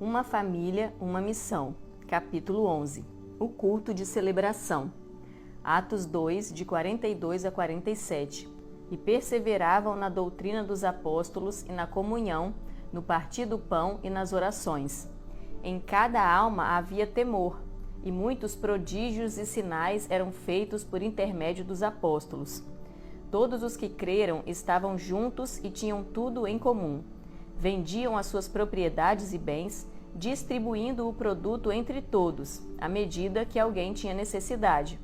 Uma família, uma missão. Capítulo 11. O culto de celebração. Atos 2, de 42 a 47. E perseveravam na doutrina dos apóstolos e na comunhão, no partir do pão e nas orações. Em cada alma havia temor, e muitos prodígios e sinais eram feitos por intermédio dos apóstolos. Todos os que creram estavam juntos e tinham tudo em comum. Vendiam as suas propriedades e bens, distribuindo o produto entre todos, à medida que alguém tinha necessidade.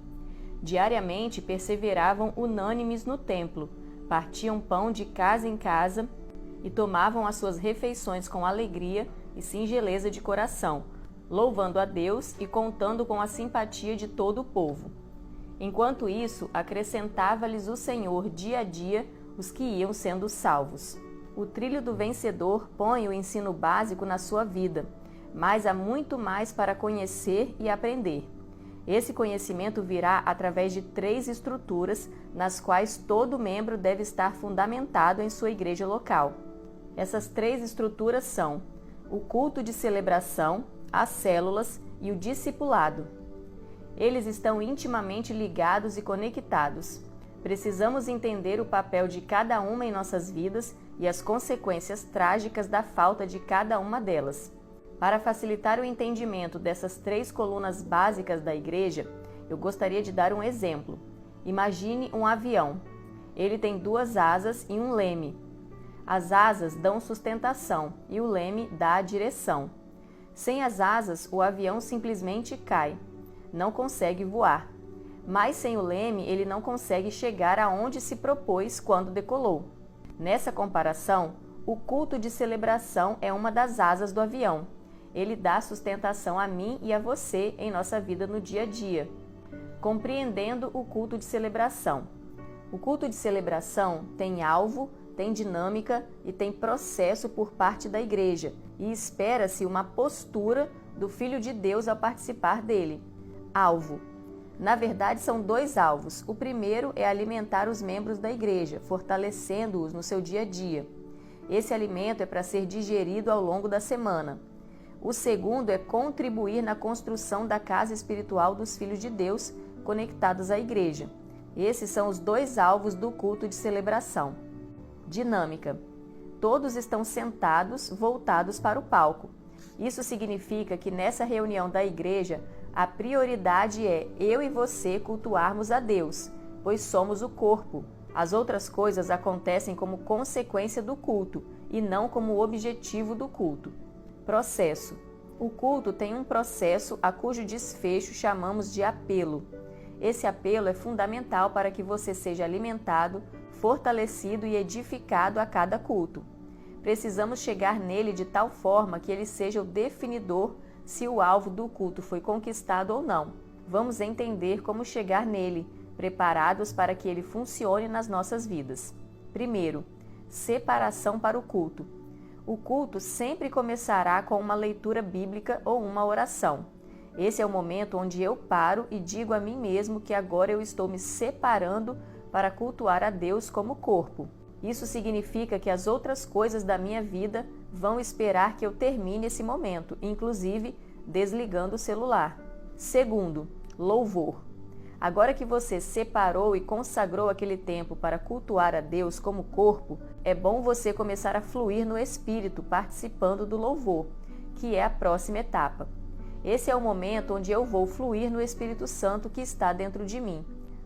Diariamente perseveravam unânimes no templo, partiam pão de casa em casa e tomavam as suas refeições com alegria e singeleza de coração, louvando a Deus e contando com a simpatia de todo o povo. Enquanto isso, acrescentava-lhes o Senhor dia a dia os que iam sendo salvos. O trilho do vencedor põe o ensino básico na sua vida, mas há muito mais para conhecer e aprender. Esse conhecimento virá através de 3 estruturas nas quais todo membro deve estar fundamentado em sua igreja local. Essas 3 estruturas são o culto de celebração, as células e o discipulado. Eles estão intimamente ligados e conectados. Precisamos entender o papel de cada uma em nossas vidas e as consequências trágicas da falta de cada uma delas. Para facilitar o entendimento dessas 3 colunas básicas da igreja, eu gostaria de dar um exemplo. Imagine um avião. Ele tem 2 asas e um leme. As asas dão sustentação e o leme dá a direção. Sem as asas, o avião simplesmente cai. Não consegue voar. Mas sem o leme, ele não consegue chegar aonde se propôs quando decolou. Nessa comparação, o culto de celebração é uma das asas do avião. Ele dá sustentação a mim e a você em nossa vida no dia a dia. Compreendendo o culto de celebração. O culto de celebração tem alvo, tem dinâmica e tem processo por parte da igreja, e espera-se uma postura do Filho de Deus ao participar dele. Alvo. Na verdade, são 2 alvos. O primeiro é alimentar os membros da igreja, fortalecendo-os no seu dia a dia. Esse alimento é para ser digerido ao longo da semana. O segundo é contribuir na construção da casa espiritual dos filhos de Deus conectados à igreja. Esses são os 2 alvos do culto de celebração. Dinâmica. Todos estão sentados, voltados para o palco. Isso significa que nessa reunião da igreja, a prioridade é eu e você cultuarmos a Deus, pois somos o corpo. As outras coisas acontecem como consequência do culto e não como objetivo do culto. Processo. O culto tem um processo a cujo desfecho chamamos de apelo. Esse apelo é fundamental para que você seja alimentado, fortalecido e edificado a cada culto. Precisamos chegar nele de tal forma que ele seja o definidor se o alvo do culto foi conquistado ou não. Vamos entender como chegar nele, preparados para que ele funcione nas nossas vidas. Primeiro, separação para o culto. O culto sempre começará com uma leitura bíblica ou uma oração. Esse é o momento onde eu paro e digo a mim mesmo que agora eu estou me separando para cultuar a Deus como corpo. Isso significa que as outras coisas da minha vida vão esperar que eu termine esse momento, inclusive desligando o celular. Segundo, louvor. Agora que você separou e consagrou aquele tempo para cultuar a Deus como corpo, é bom você começar a fluir no Espírito, participando do louvor, que é a próxima etapa. Esse é o momento onde eu vou fluir no Espírito Santo que está dentro de mim.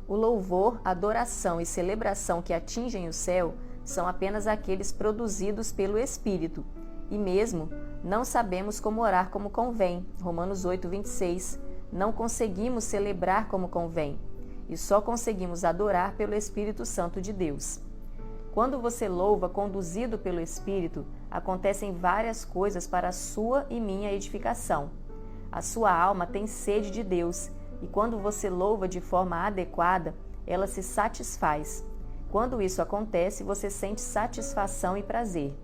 O louvor, adoração e celebração que atingem o céu são apenas aqueles produzidos pelo Espírito. E mesmo não sabemos como orar como convém. Romanos 8:26. Não conseguimos celebrar como convém. E só conseguimos adorar pelo Espírito Santo de Deus. Quando você louva conduzido pelo Espírito, acontecem várias coisas para a sua e minha edificação. A sua alma tem sede de Deus. E quando você louva de forma adequada, ela se satisfaz. Quando isso acontece, você sente satisfação e prazer.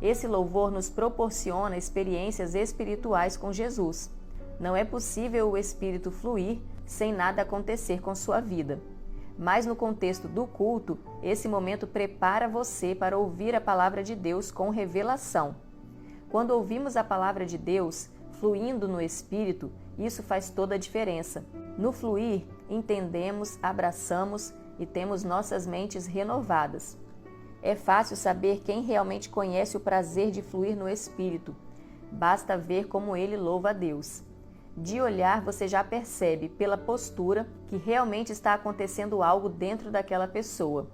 Esse louvor nos proporciona experiências espirituais com Jesus. Não é possível o Espírito fluir sem nada acontecer com sua vida. Mas no contexto do culto, esse momento prepara você para ouvir a palavra de Deus com revelação. Quando ouvimos a palavra de Deus, fluindo no Espírito, isso faz toda a diferença. No fluir, entendemos, abraçamos e temos nossas mentes renovadas. É fácil saber quem realmente conhece o prazer de fluir no Espírito. Basta ver como ele louva a Deus. De olhar, você já percebe, pela postura, que realmente está acontecendo algo dentro daquela pessoa.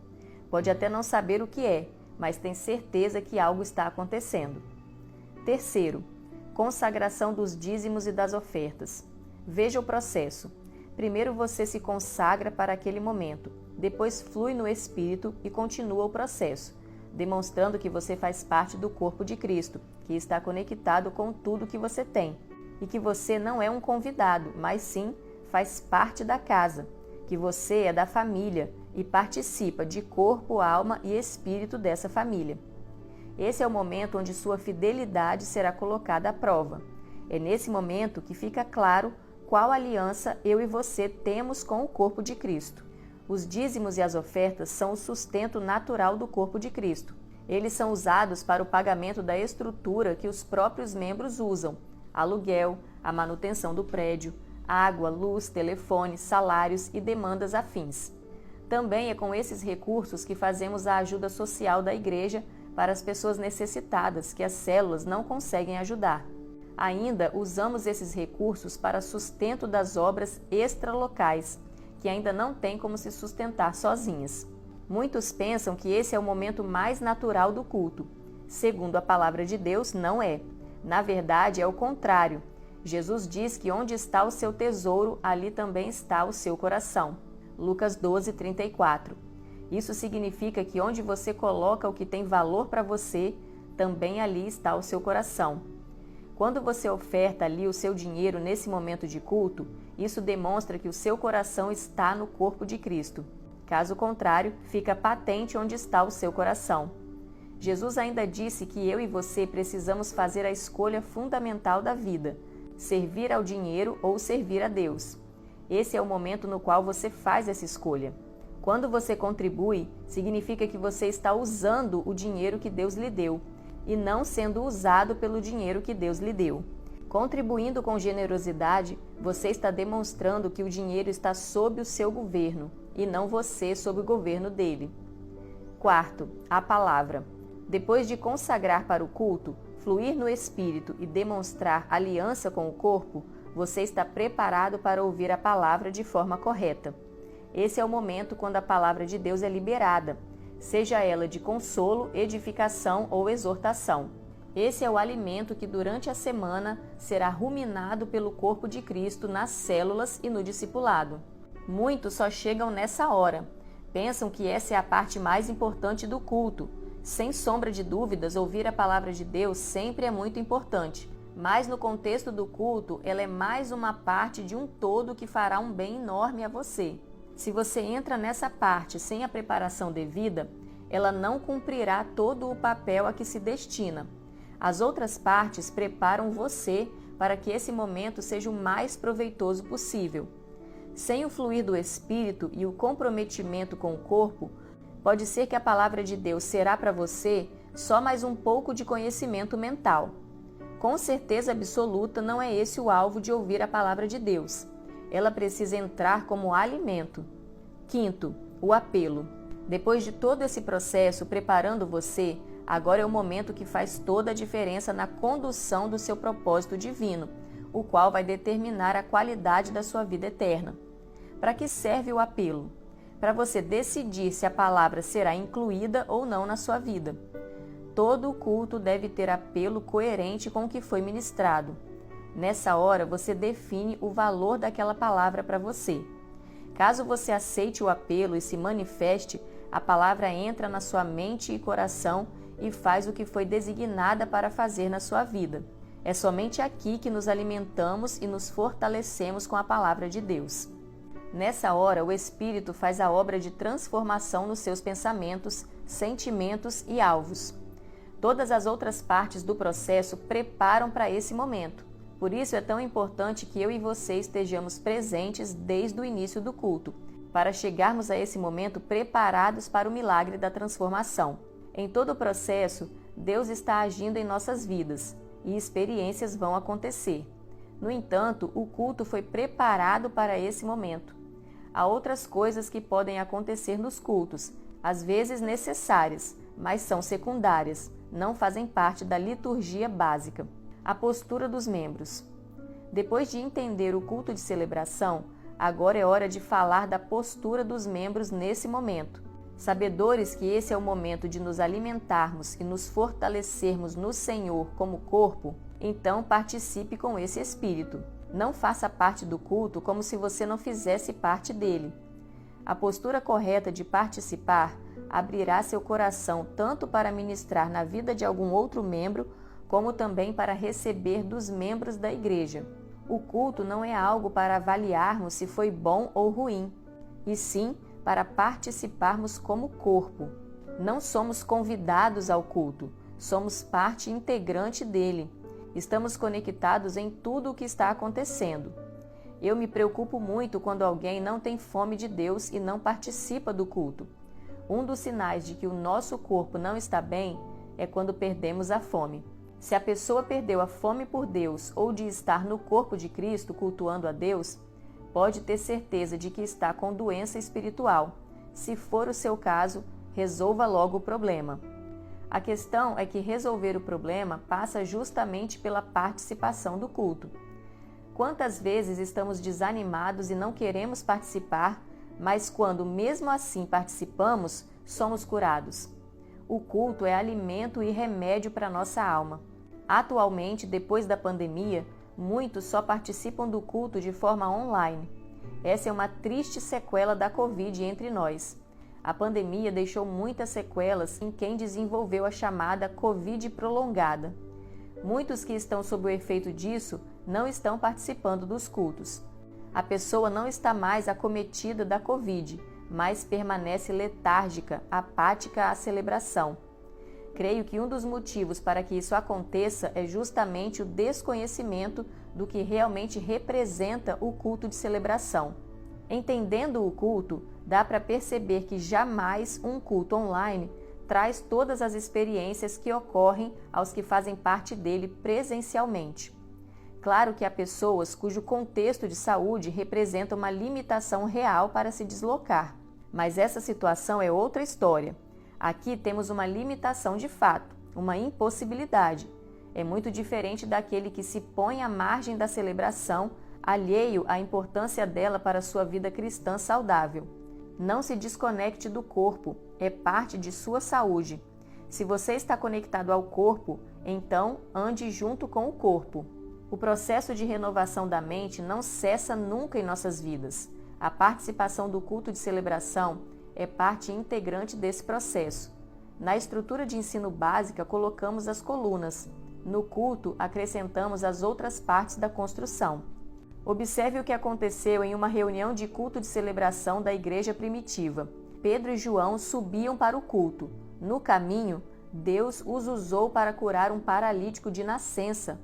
Pode até não saber o que é, mas tem certeza que algo está acontecendo. Terceiro, consagração dos dízimos e das ofertas. Veja o processo. Primeiro você se consagra para aquele momento, depois flui no Espírito e continua o processo, demonstrando que você faz parte do corpo de Cristo, que está conectado com tudo que você tem, e que você não é um convidado, mas sim faz parte da casa, que você é da família e participa de corpo, alma e espírito dessa família. Esse é o momento onde sua fidelidade será colocada à prova. É nesse momento que fica claro qual aliança eu e você temos com o corpo de Cristo. Os dízimos e as ofertas são o sustento natural do corpo de Cristo. Eles são usados para o pagamento da estrutura que os próprios membros usam: aluguel, a manutenção do prédio, água, luz, telefone, salários e demandas afins. Também é com esses recursos que fazemos a ajuda social da igreja para as pessoas necessitadas que as células não conseguem ajudar. Ainda usamos esses recursos para sustento das obras extralocais, que ainda não têm como se sustentar sozinhas. Muitos pensam que esse é o momento mais natural do culto. Segundo a palavra de Deus, não é. Na verdade, é o contrário. Jesus diz que onde está o seu tesouro, ali também está o seu coração. Lucas 12:34. Isso significa que onde você coloca o que tem valor para você, também ali está o seu coração. Quando você oferta ali o seu dinheiro nesse momento de culto, isso demonstra que o seu coração está no corpo de Cristo. Caso contrário, fica patente onde está o seu coração. Jesus ainda disse que eu e você precisamos fazer a escolha fundamental da vida: servir ao dinheiro ou servir a Deus. Esse é o momento no qual você faz essa escolha. Quando você contribui, significa que você está usando o dinheiro que Deus lhe deu e não sendo usado pelo dinheiro que Deus lhe deu. Contribuindo com generosidade, você está demonstrando que o dinheiro está sob o seu governo e não você sob o governo dele. Quarto, a palavra. Depois de consagrar para o culto, fluir no Espírito e demonstrar aliança com o corpo, você está preparado para ouvir a palavra de forma correta. Esse é o momento quando a palavra de Deus é liberada, seja ela de consolo, edificação ou exortação. Esse é o alimento que durante a semana será ruminado pelo corpo de Cristo nas células e no discipulado. Muitos só chegam nessa hora. Pensam que essa é a parte mais importante do culto. Sem sombra de dúvidas, ouvir a palavra de Deus sempre é muito importante. Mas no contexto do culto, ela é mais uma parte de um todo que fará um bem enorme a você. Se você entra nessa parte sem a preparação devida, ela não cumprirá todo o papel a que se destina. As outras partes preparam você para que esse momento seja o mais proveitoso possível. Sem o fluir do Espírito e o comprometimento com o corpo, pode ser que a palavra de Deus será para você só mais um pouco de conhecimento mental. Com certeza absoluta, não é esse o alvo de ouvir a palavra de Deus. Ela precisa entrar como alimento. Quinto, o apelo. Depois de todo esse processo preparando você, agora é o momento que faz toda a diferença na condução do seu propósito divino, o qual vai determinar a qualidade da sua vida eterna. Para que serve o apelo? Para você decidir se a palavra será incluída ou não na sua vida. Todo o culto deve ter apelo coerente com o que foi ministrado. Nessa hora, você define o valor daquela palavra para você. Caso você aceite o apelo e se manifeste, a palavra entra na sua mente e coração e faz o que foi designada para fazer na sua vida. É somente aqui que nos alimentamos e nos fortalecemos com a palavra de Deus. Nessa hora, o Espírito faz a obra de transformação nos seus pensamentos, sentimentos e alvos. Todas as outras partes do processo preparam para esse momento. Por isso é tão importante que eu e você estejamos presentes desde o início do culto, para chegarmos a esse momento preparados para o milagre da transformação. Em todo o processo, Deus está agindo em nossas vidas. e experiências vão acontecer. No entanto, o culto foi preparado para esse momento. Há outras coisas que podem acontecer nos cultos, às vezes necessárias, mas são secundárias, não fazem parte da liturgia básica. A postura dos membros. Depois de entender o culto de celebração, agora é hora de falar da postura dos membros nesse momento. Sabedores que esse é o momento de nos alimentarmos e nos fortalecermos no Senhor como corpo, então participe com esse espírito. Não faça parte do culto como se você não fizesse parte dele. A postura correta de participar abrirá seu coração tanto para ministrar na vida de algum outro membro, como também para receber dos membros da igreja. O culto não é algo para avaliarmos se foi bom ou ruim, e sim para participarmos como corpo. Não somos convidados ao culto, somos parte integrante dele. Estamos conectados em tudo o que está acontecendo. Eu me preocupo muito quando alguém não tem fome de Deus e não participa do culto. Um dos sinais de que o nosso corpo não está bem é quando perdemos a fome. Se a pessoa perdeu a fome por Deus ou de estar no corpo de Cristo cultuando a Deus, pode ter certeza de que está com doença espiritual. Se for o seu caso, resolva logo o problema. A questão é que resolver o problema passa justamente pela participação do culto. Quantas vezes estamos desanimados e não queremos participar, mas quando mesmo assim participamos, somos curados. O culto é alimento e remédio para nossa alma. Atualmente, depois da pandemia, muitos só participam do culto de forma online. Essa é uma triste sequela da Covid entre nós. A pandemia deixou muitas sequelas em quem desenvolveu a chamada Covid prolongada. Muitos que estão sob o efeito disso não estão participando dos cultos. A pessoa não está mais acometida da Covid, mas permanece letárgica, apática à celebração. Creio que um dos motivos para que isso aconteça é justamente o desconhecimento do que realmente representa o culto de celebração. Entendendo o culto, dá para perceber que jamais um culto online traz todas as experiências que ocorrem aos que fazem parte dele presencialmente. Claro que há pessoas cujo contexto de saúde representa uma limitação real para se deslocar, mas essa situação é outra história. Aqui temos uma limitação de fato, uma impossibilidade. É muito diferente daquele que se põe à margem da celebração, alheio à importância dela para a sua vida cristã saudável. Não se desconecte do corpo, é parte de sua saúde. Se você está conectado ao corpo, então ande junto com o corpo. O processo de renovação da mente não cessa nunca em nossas vidas. A participação do culto de celebração é parte integrante desse processo. Na estrutura de ensino básica, colocamos as colunas. No culto, acrescentamos as outras partes da construção. Observe o que aconteceu em uma reunião de culto de celebração da igreja primitiva. Pedro e João subiam para o culto. No caminho, Deus os usou para curar um paralítico de nascença.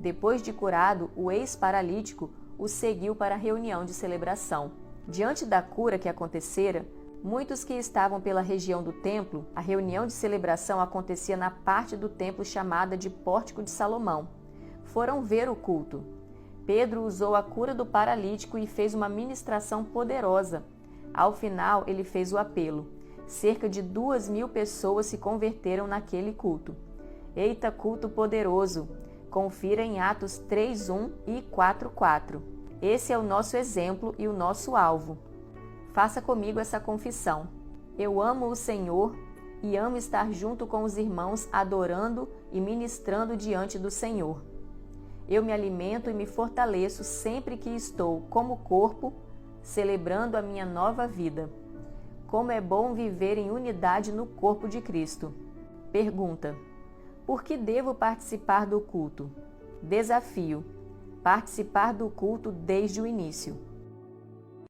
Depois de curado, o ex-paralítico o seguiu para a reunião de celebração. Diante da cura que acontecera, muitos que estavam pela região do templo, a reunião de celebração acontecia na parte do templo chamada de Pórtico de Salomão, foram ver o culto. Pedro usou a cura do paralítico e fez uma ministração poderosa. Ao final, ele fez o apelo. Cerca de 2.000 pessoas se converteram naquele culto. Eita, culto poderoso! Confira em Atos 3:1 e 4:4. Esse é o nosso exemplo e o nosso alvo. Faça comigo essa confissão. Eu amo o Senhor e amo estar junto com os irmãos adorando e ministrando diante do Senhor. Eu me alimento e me fortaleço sempre que estou, como corpo, celebrando a minha nova vida. Como é bom viver em unidade no corpo de Cristo. Pergunta: por que devo participar do culto? Desafio: participar do culto desde o início.